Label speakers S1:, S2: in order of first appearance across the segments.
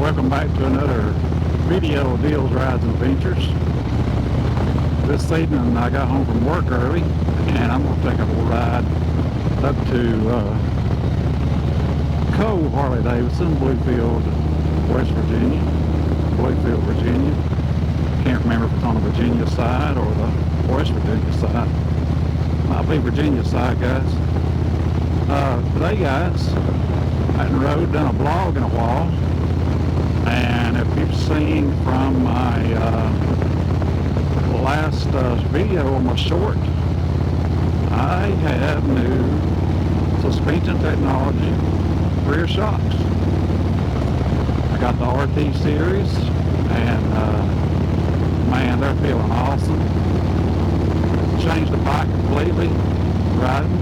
S1: Welcome back to another video of Deals, Rides, and Adventures. This evening I got home from work early and I'm going to take a little ride up to Cole Harley Davidson, Bluefield, West Virginia. Bluefield, Virginia. Can't remember if it's on the Virginia side or the West Virginia side. Might be Virginia side, guys. Today, guys, I hadn't done a vlog in a while. And if you've seen from my last video on my short, I have new suspension technology rear shocks. I got the RT series, and man, they're feeling awesome. Changed the bike completely, riding.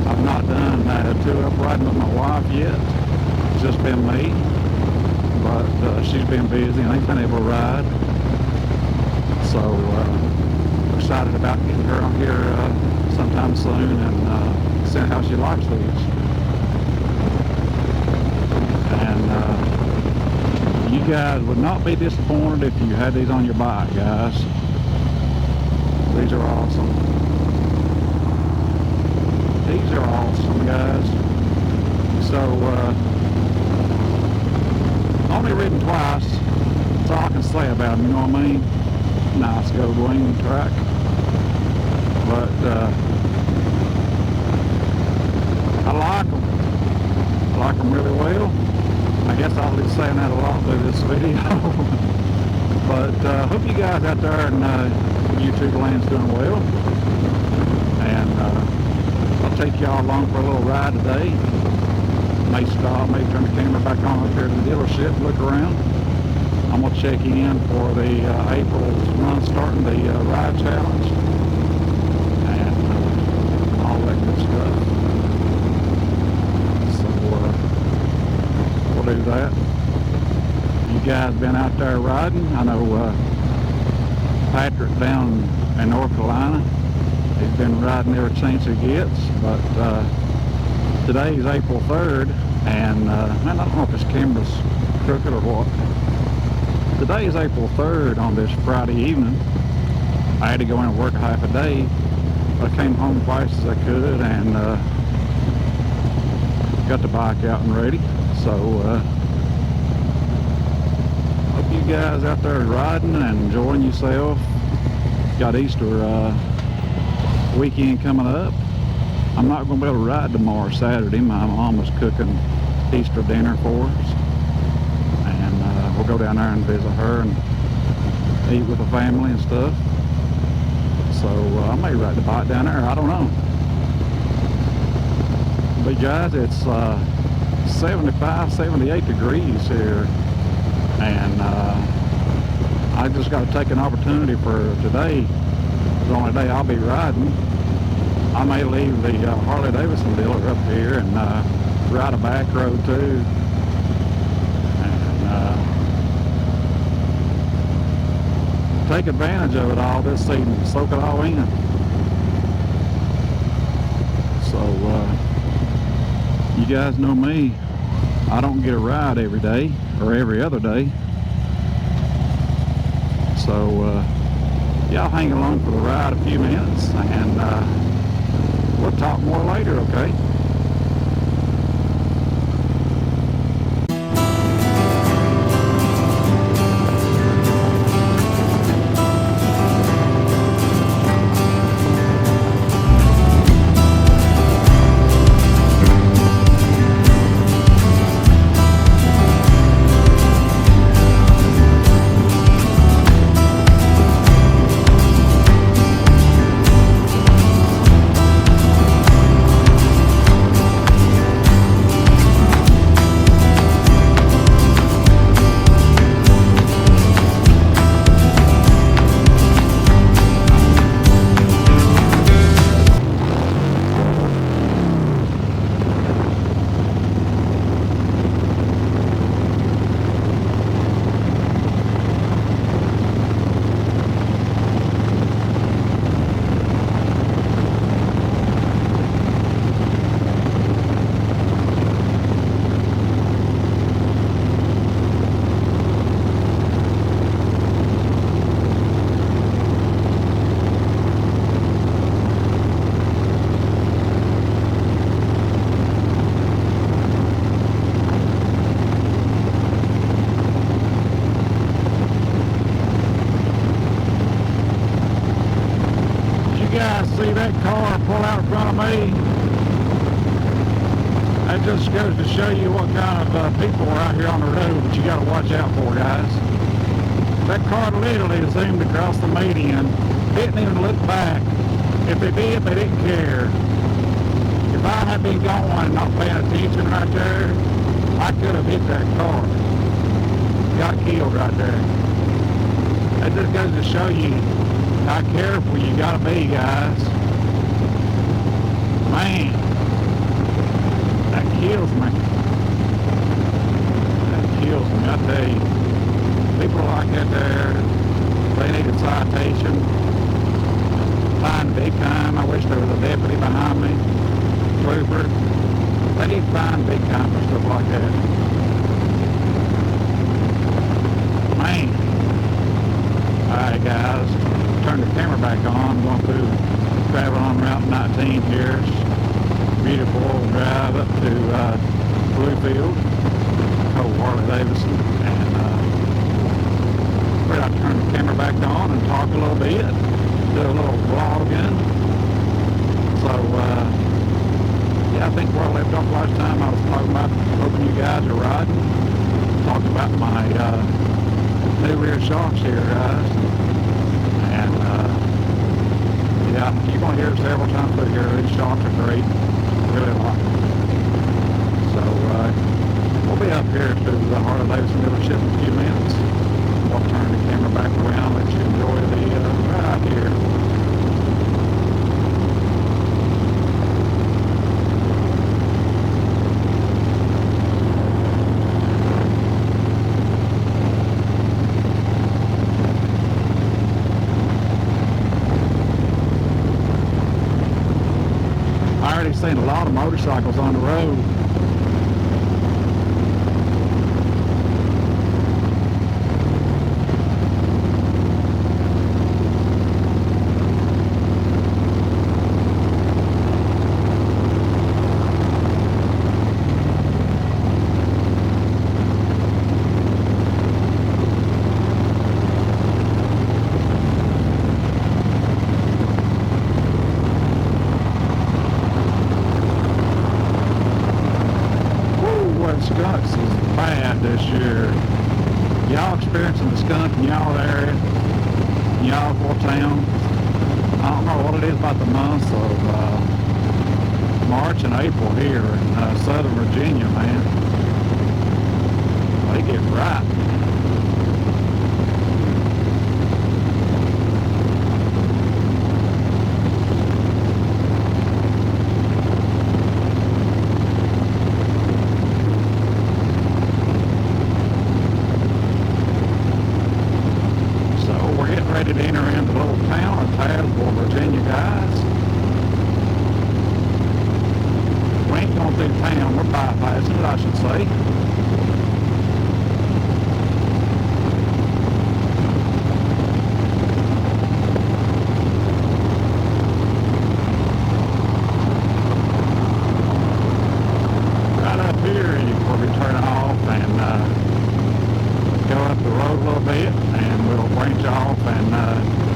S1: I've not done two-up riding with my wife yet. It's just been me. But she's been busy and ain't been able to ride. So excited about getting her on here sometime soon and seeing how she likes these. And you guys would not be disappointed if you had these on your bike, guys. These are awesome. These are awesome, guys. So only ridden twice. That's all I can say about them, you know what I mean? Nice gold wing track. But I like them. I like them really well. I guess I'll be saying that a lot through this video. But hope you guys out there in YouTube land's doing well. And I'll take y'all along for a little ride today. May stop, may turn the camera back on up here to the dealership, look around. I'm going to check in for the April's run starting the ride challenge and all that good stuff. So we'll do that. You guys been out there riding? I know Patrick down in North Carolina, he's been riding every chance he gets, but today's April 3rd, and man, I don't know if this camera's crooked or what. Today is April 3rd on this Friday evening. I had to go in and work a half a day. I came home twice as I could and got the bike out and ready. So hope you guys out there riding and enjoying yourself. Got Easter weekend coming up. I'm not going to be able to ride tomorrow, Saturday. My mom was cooking Easter dinner for us. And we'll go down there and visit her and eat with the family and stuff. So I may ride the bike down there. I don't know. But guys, it's 75, 78 degrees here. And I just got to take an opportunity for today. The only day I'll be riding. I may leave the Harley Davidson dealer up here and ride a back road too, and take advantage of it all this evening, soak it all in. So you guys know me, I don't get a ride every day or every other day. So y'all hang along for the ride a few minutes and we'll talk more later, okay? that car pull out in front of me, that just goes to show you what kind of people are out here on the road that you got to watch out for, guys. That car literally zoomed across the median, didn't even look back. If they did, they didn't care. If I had been going and not paying attention right there, I could have hit that car. Got killed right there. That just goes to show you how careful you gotta be, guys. Man, that kills me. That kills me, I tell you. People like that there, they need a citation. Fine big time. I wish there was a deputy behind me. Trooper. They need fine big time for stuff like that. Man. Alright guys, turn the camera back on. I'm going through traveling on Route 19 here. Beautiful drive up to Bluefield. Cole Harley Davidson. And I'll turn the camera back on and talk a little bit. Do a little vlogging. So yeah, I think where I left off last time I was talking about hoping you guys are riding. Talked about my new rear shocks here, guys. And yeah, you're going to hear it several times through here. These shocks are great. Really like them. So we'll be up here to the Harley Davidson dealership in a few minutes. We'll turn the camera back around, let you enjoy the ride here. I already seen a lot of motorcycles on the road. Skunks is bad this year. Y'all experiencing the skunk in y'all area, in y'all town? I don't know what it is about the months of March and April here in Southern Virginia, man. They get right. Ready to enter into the little town of Tazewell, Virginia, guys. We ain't going through town, we're bypassing it, I should say. Right up here, we'll be turning off and go up the road a little bit, and we'll branch off, and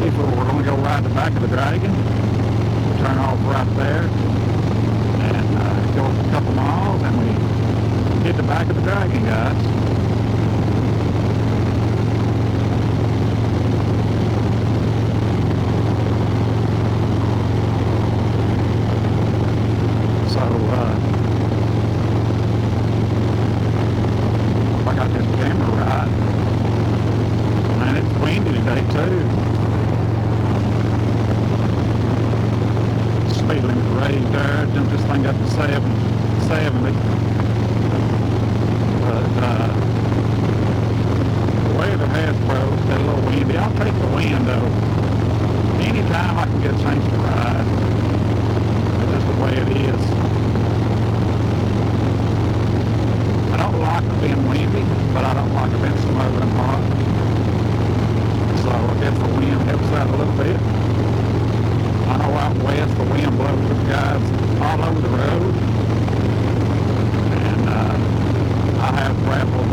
S1: if we're going to go ride the back of the Dragon, we'll turn off right there, and go a couple miles, and we hit the back of the Dragon, guys. So, if I got this camera right, man, it's windy today too. Speed limit raised there, jumped this thing up to 70. But the weather has broke, got a little windy. I'll take the wind though. Anytime I can get a chance to ride. That's just the way it is. I don't like it being windy, but I don't like it being smoking hot. So I guess the wind helps out a little bit. I know out west the wind blows the guys all over the road. And I have traveled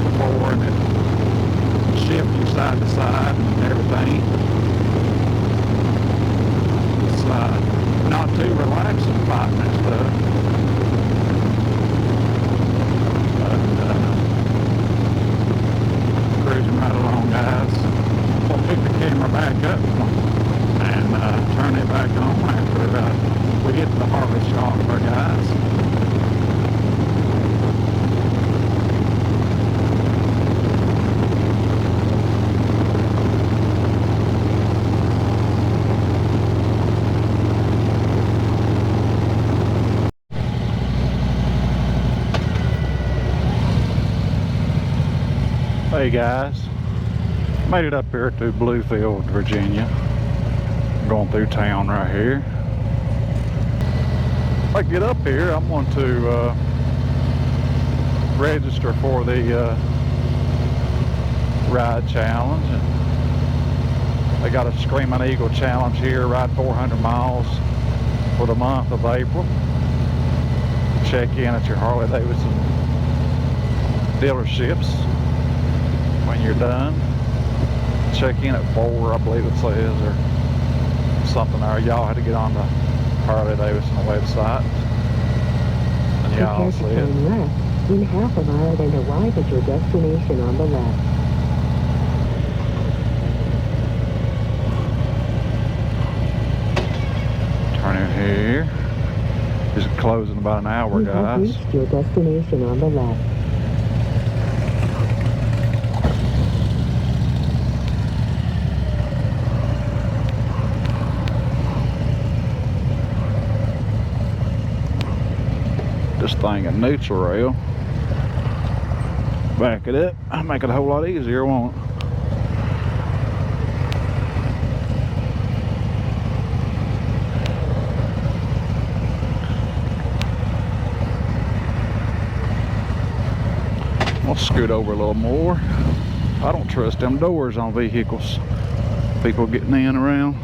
S1: before and it shifts you side to side and everything. It's Hey guys, made it up here to Bluefield, Virginia. Going through town right here. If I get up here, I'm going to register for the ride challenge. They got a Screaming Eagle challenge here, ride 400 miles for the month of April. Check in at your Harley Davidson dealerships when you're done. Check in at 4, I believe it says, or something there. Y'all had to get on the Harley Davidson website and y'all see it.
S2: Turn left in half a mile and arrive at your destination on the left.
S1: Turn in here. Just closing about an hour,
S2: You
S1: guys.
S2: have reached your destination on the left.
S1: This thing in neutral rail. Back it up. I'll make it a whole lot easier, won't it? I'll scoot over a little more. I don't trust them doors on vehicles. People getting in around.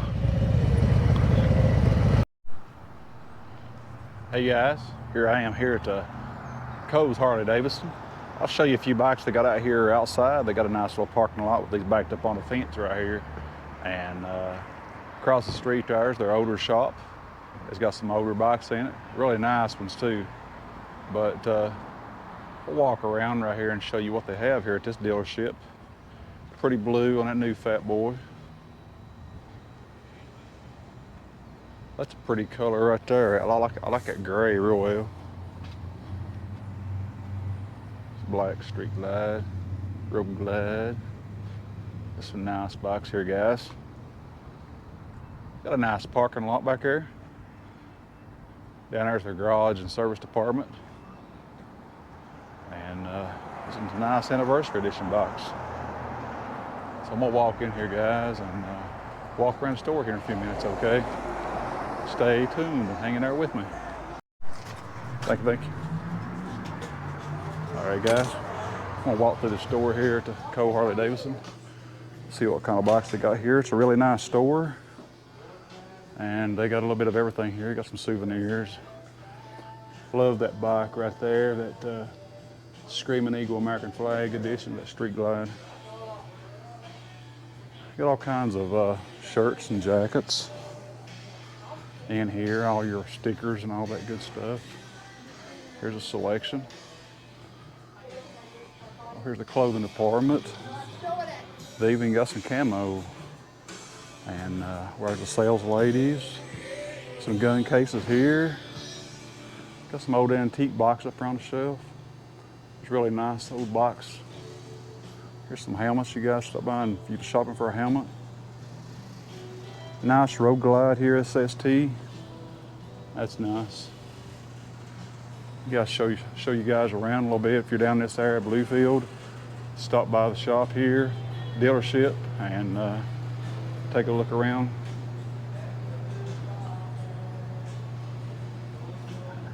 S1: Hey guys, here I am here at Cole Harley Davidson. I'll show you a few bikes they got out here outside. They got a nice little parking lot with these backed up on the fence right here. And across the street there's their older shop. It's got some older bikes in it. Really nice ones too. But we'll walk around right here and show you what they have here at this dealership. Pretty blue on that new Fat Boy. That's a pretty color right there. I like that gray real well. It's black street glide, road glide. There's some nice bikes here, guys. Got a nice parking lot back here. Down there's their garage and service department. And some nice anniversary edition bikes. So I'm gonna walk in here, guys, and walk around the store here in a few minutes, okay? Stay tuned and hang in there with me. Thank you. All right, guys. I'm gonna walk through the store here at the Cole Harley Davidson. See what kind of bikes they got here. It's a really nice store. And they got a little bit of everything here. Got some souvenirs. Love that bike right there, that Screaming Eagle American Flag edition, that Street Glide. Got all kinds of shirts and jackets in here, all your stickers and all that good stuff. Here's a selection. Here's the clothing department. They even got some camo. And where's the sales ladies? Some gun cases here. Got some old antique box up around the shelf. It's really nice old box. Here's some helmets. You guys stop by and if you're shopping for a helmet. Nice Road Glide here, SST. That's nice. Guys, show you guys around a little bit. If you're down this area, Bluefield, stop by the shop here, dealership, and take a look around.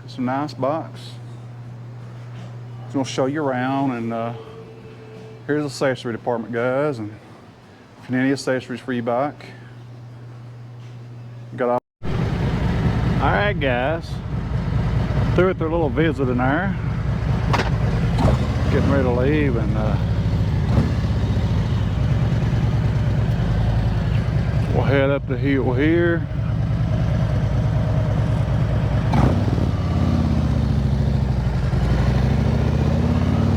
S1: Some nice bikes. Just gonna show you around, and here's the accessory department, guys. And if you need any accessories for your bike, got all. All right, guys. Through with their little visit in there. Getting ready to leave, and we'll head up the hill here.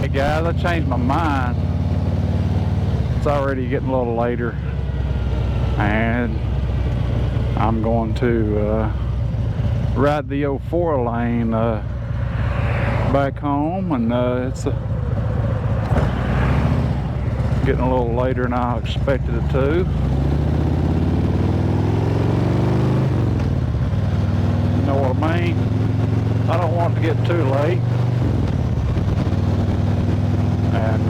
S1: Hey guys, I changed my mind. It's already getting a little later, and I'm going to ride the 04 lane back home, and it's getting a little later than I expected it to. You know what I mean? I don't want it to get too late, and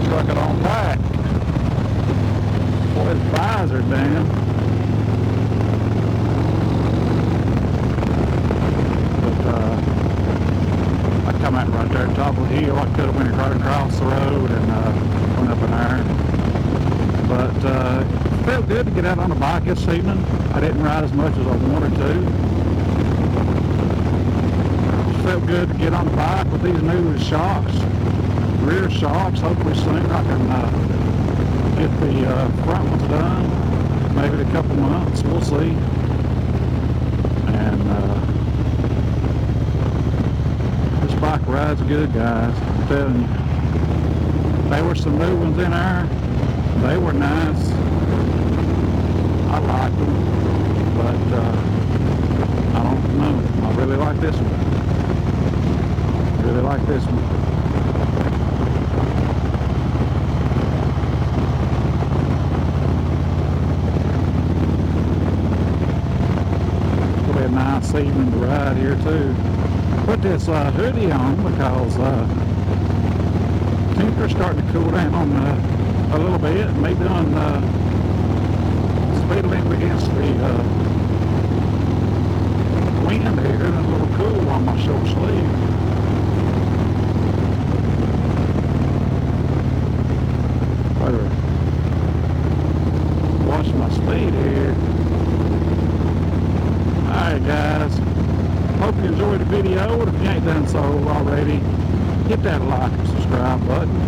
S1: struck it on back. Pull his visor down. But I come out right there at the top of the hill. I could have went right across the road and went up in there. But it felt good to get out on the bike this evening. I didn't ride as much as I wanted to. It felt good to get on the bike with these new shocks, rear shocks. Hopefully soon I can get the front ones done. Maybe in a couple months, we'll see. And this bike rides good, guys. I'm telling you. There were some new ones in there. They were nice. I like them, but I don't know. I really like this one. Really like this one. It'll be a nice evening to ride here too. Put this hoodie on because temperature's starting to cool down a little bit. Maybe on speed limit against the wind here, and a little cool on my short sleeve. Better watch my speed here. Alright guys, hope you enjoyed the video. If you ain't done so already, hit that like and subscribe button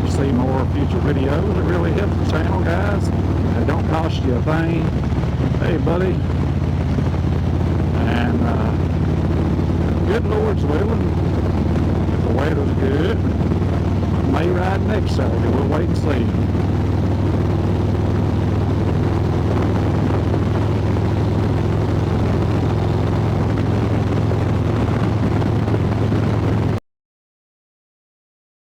S1: to see more future videos. It really helps the channel, guys. It don't cost you a thing. Hey buddy. And good Lord's willing, if the weather's good, may ride next Saturday. We'll wait and see.